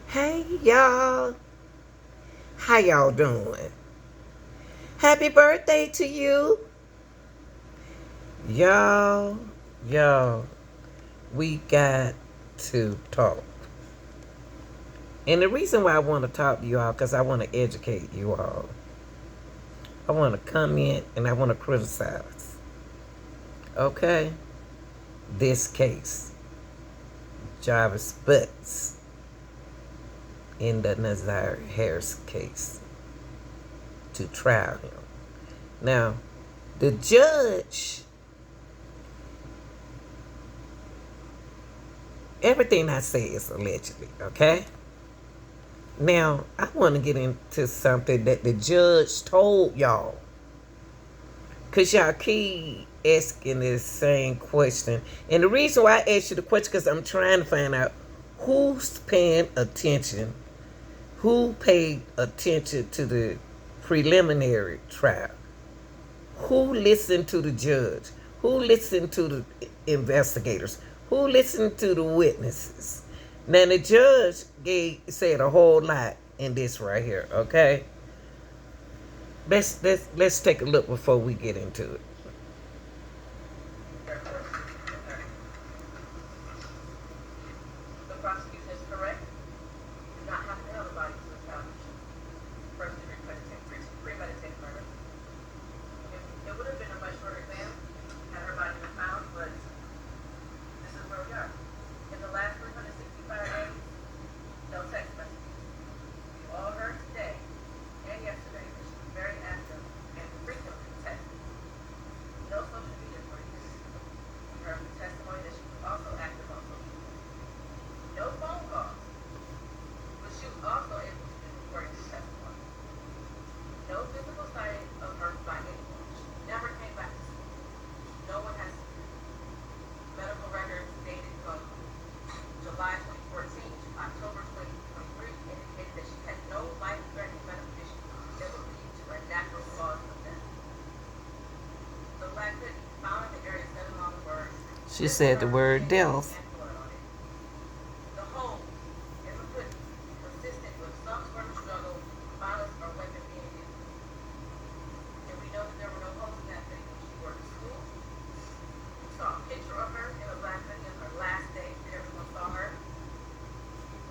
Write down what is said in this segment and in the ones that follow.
Hey y'all, how y'all doing? Happy birthday to you. Y'all, y'all, we got to talk. And the reason why I want to talk to you all, because I want to educate you all. I want to comment and I want to criticize. Okay? This case, Jarvis Butts in the Naziyah Harris case to trial him. Now, the judge, everything I say is allegedly, okay? Now, I want to get into something that the judge told y'all. Because y'all keep asking this same question. And the reason why I asked you the question, because I'm trying to find out who's paying attention, who paid attention to the preliminary trial, who listened to the judge, who listened to the investigators, who listened to the witnesses. Now the judge said a whole lot in this right here, okay? Let's take a look before we get into it. The prosecution is correct. You do not have to have a body to establish first degree premeditated murder. It would have been a much shorter exam had her body been found, but this is where we are. In the last 365 days, no text messages. You all heard today and yesterday that she was very active and frequently texting. No social media for you. You heard the testimony that she was also active on social media. No phone calls, but she was also able to do according to testimony. No physical sighting of her by anyone. She never came back to school. No one has medical records dated from July 2014 to October 2023 indicated that she had no life-threatening medical issues that would lead to a natural cause of death. The black hood found in the area centered on the word. She said the word death. The hole in the hood consistent with some sort of struggle, violence, or weapon being used. And we know that there were no holes in that thing when she worked at school. We saw a picture of her in a black hoodie on her last day that everyone saw her.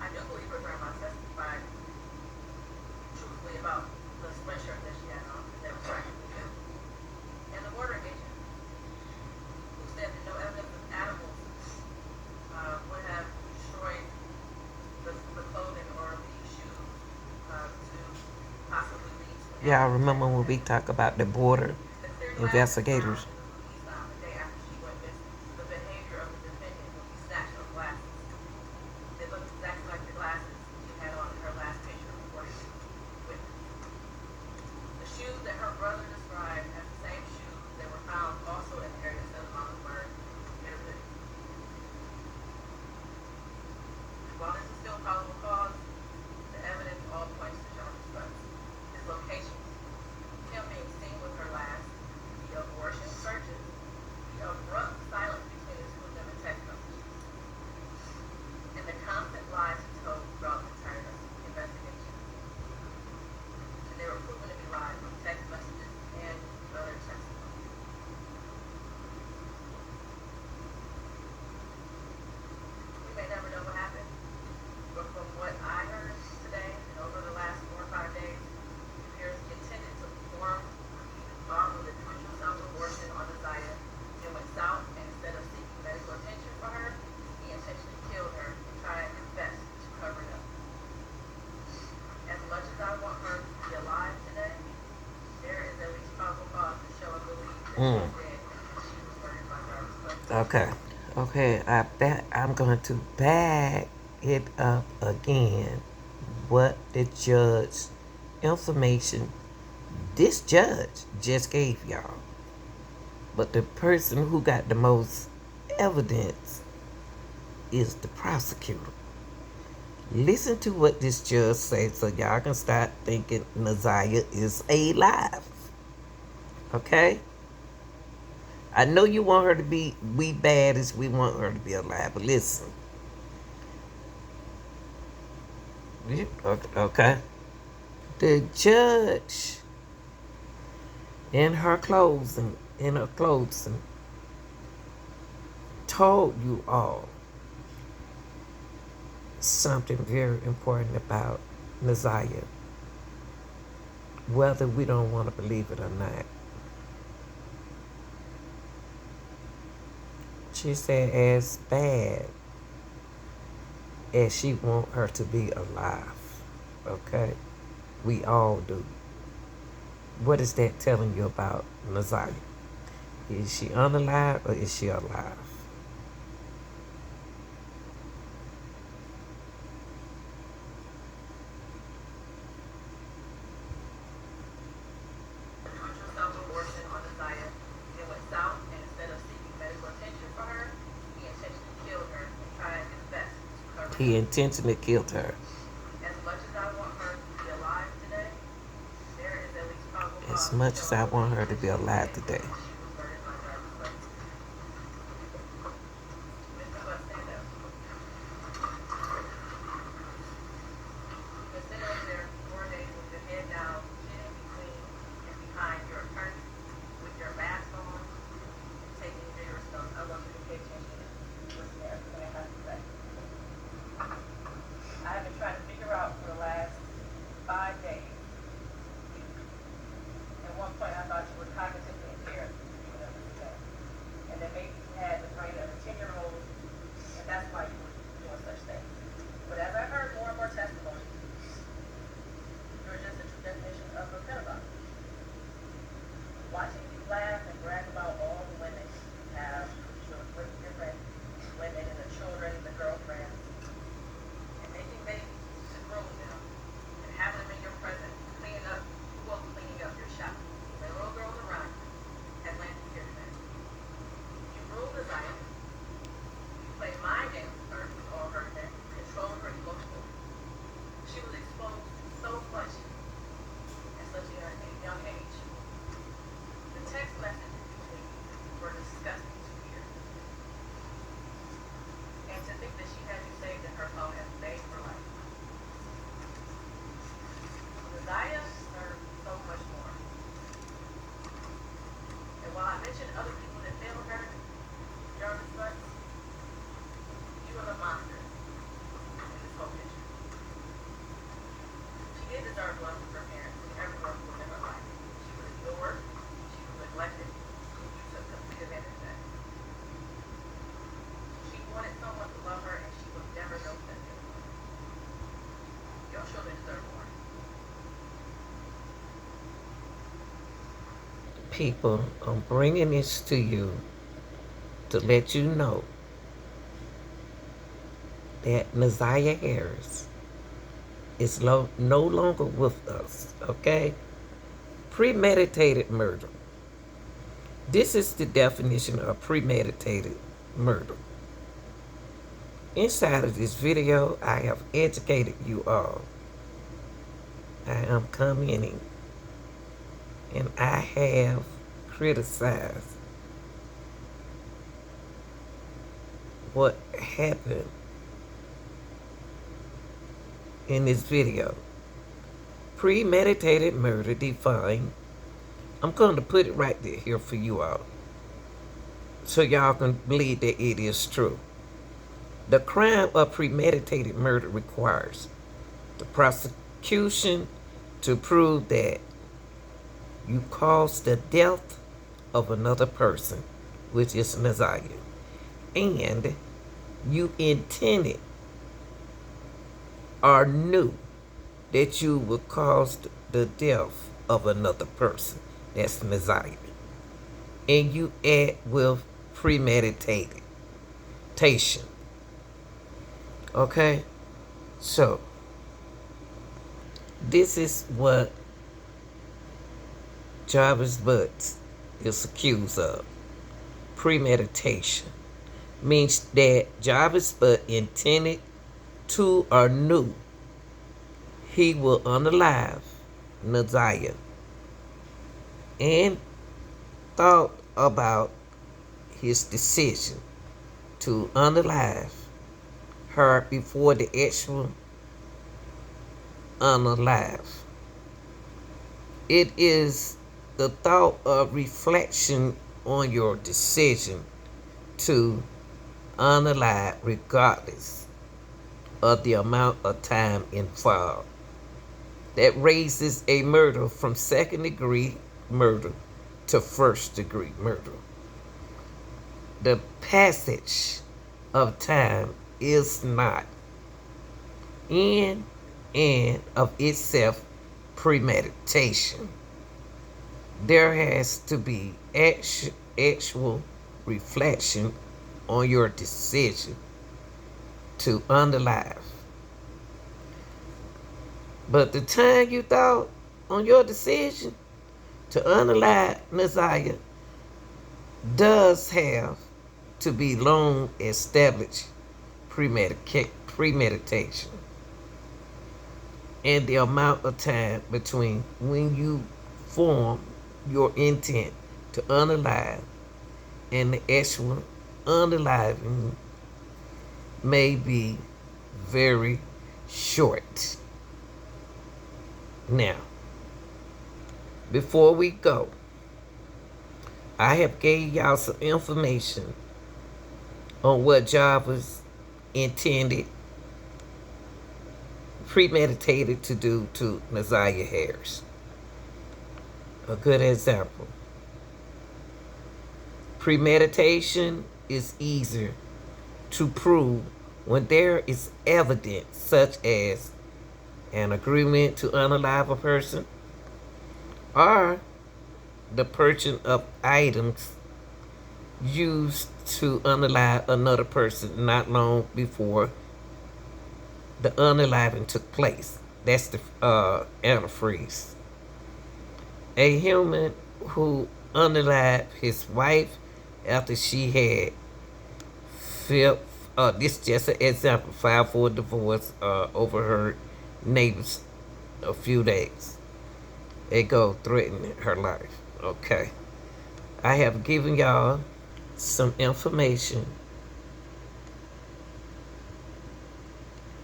I do believe her grandma testified truthfully about the sweatshirt that she had on that was practically new. And the border agent who said that no evidence of animals would have destroyed the clothing or the shoes to possibly lead to Y'all remember when we talk about the border investigators? the day after she went missing. The behavior of the defendant when he snatched those glasses. They looked exactly like the glasses she had on in her last picture before she went. The shoes that her brother described as the same shoes that were found also in the area of Mountainsburg in her hoodie. While this is still probable cause, the evidence all points to Jarvis Butts. His location, him being seen with her last, the abortion searches, the abrupt silence between his two of them in text messages, and the constant lies he told throughout the entire investigation. And they were proven to be lies from text messages and other testimony. We may never know what happened, but from what I heard today and over the last 4 or 5 days, it appears he intended to perform the do-it-yourself abortion on Naziyah and went south, and instead of seeking medical attention for her, he intentionally killed her and tried his best to cover it up. As much as I want her to be alive today, there is at least probable cause to show and believe that she is dead and she was murdered by Jarvis Butts. Okay, I'm going to back it up again. What the judge information this judge just gave y'all. But the person who got the most evidence is the prosecutor. Listen to what this judge said so y'all can start thinking Naziyah is alive. Okay? I know you want her to be we bad as we want her to be alive, but listen. Okay. The judge in her closing, told you all something very important about Naziyah, whether we don't want to believe it or not. She said, as bad as she want her to be alive, okay? We all do. What is that telling you about Naziyah? Is she unalive or is she alive? put yourself abortion on Naziyah. It went south, and instead of seeking medical attention for her, he intentionally killed her and tried his best to cover it He up. intentionally killed her. As much as I want her to be alive today, there is at least probable As cause to much show as I want her to be intentionally alive did today. she was murdered by Jarvis Butt. Mr. Butt, stand up. You've been sitting over there for 4 days with your head down, chin in between and behind your attorney, with your mask on, and taking vigorous notes. I want you to pay attention and listen to everything I have to say. I have been trying to figure out for the last 5 days. At one point, I thought you were cognitively impaired, even though this is and then maybe you had the brain of a 10-year-old, and that's why you were doing such things. But as I heard more and more testimony, you're just a true definition of a pedophile. Watching you laugh and brag about all the women you have, with different women and the children, the girlfriends, and making babies to grow them, and having them in your presence, cleaning up, cleaning up your shop. The little girls around you have landed here today. You ruled Naziyah. You played mind games with her, or her, controlling her emotionally. She was exposed to so much at such a young age. The text messages between you were disgusting to hear. And to think that she had you saved in her phone has made her life. Naziyah served so much more. And while I mentioned other people that failed her, Jarvis Butts, you were the monster in this whole picture. She did deserve love from her parents and everyone who was in her life. She was ignored, she was neglected, and you took complete advantage of that. She wanted someone to love her, and she would never know that. Your children deserve more. People, I'm bringing this to you to let you know that Naziyah Harris is no longer with us, okay? Premeditated murder. This is the definition of premeditated murder. Inside of this video, I have educated you all. I am commenting and I have criticized what happened in this video. Premeditated murder defined. I'm going to put it right there here for you all, so y'all can believe that it is true. The crime of premeditated murder requires the prosecution to prove that you caused the death of another person, which is Naziyah, and you intended or knew that you would cause the death of another person, that's Naziyah, and you act with premeditation. Okay? So, this is what Jarvis Butt is accused of. Premeditation means that Jarvis Butt intended to or knew he will unalive Naziyah and thought about his decision to unalive her before the actual unalive. It is the thought of reflection on your decision to unalive regardless of the amount of time involved that raises a murder from second degree murder to first degree murder. The passage of time is not in and of itself premeditation. There has to be actual reflection on your decision to unalive. But the time you thought on your decision to unalive Naziyah does have to be long established premeditation. And the amount of time between when you form your intent to unalive and the actual unaliving may be very short. Now, before we go, I have gave y'all some information on what job was intended, premeditated to do to Naziyah Harris. A good example. Premeditation is easier to prove when there is evidence such as an agreement to unalive a person or the purchase of items used to unalive another person not long before the unaliving took place. That's the antifreeze. A human who unalived his wife after she had this is just an example, filed for a divorce over her neighbors a few days. They go threatening her life. Okay. I have given y'all some information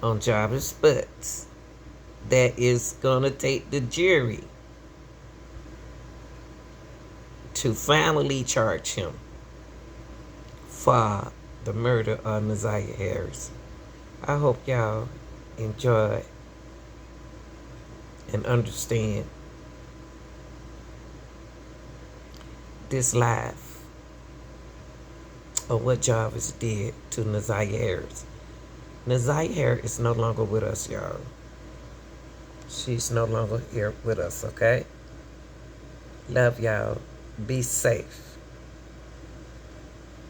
on Jarvis Butts that is gonna take the jury to finally charge him for the murder of Naziyah Harris. I hope y'all enjoy and understand this live of what Jarvis did to Naziyah Harris. Naziyah Harris is no longer with us, y'all. She's no longer here with us, okay? Love y'all. Be safe.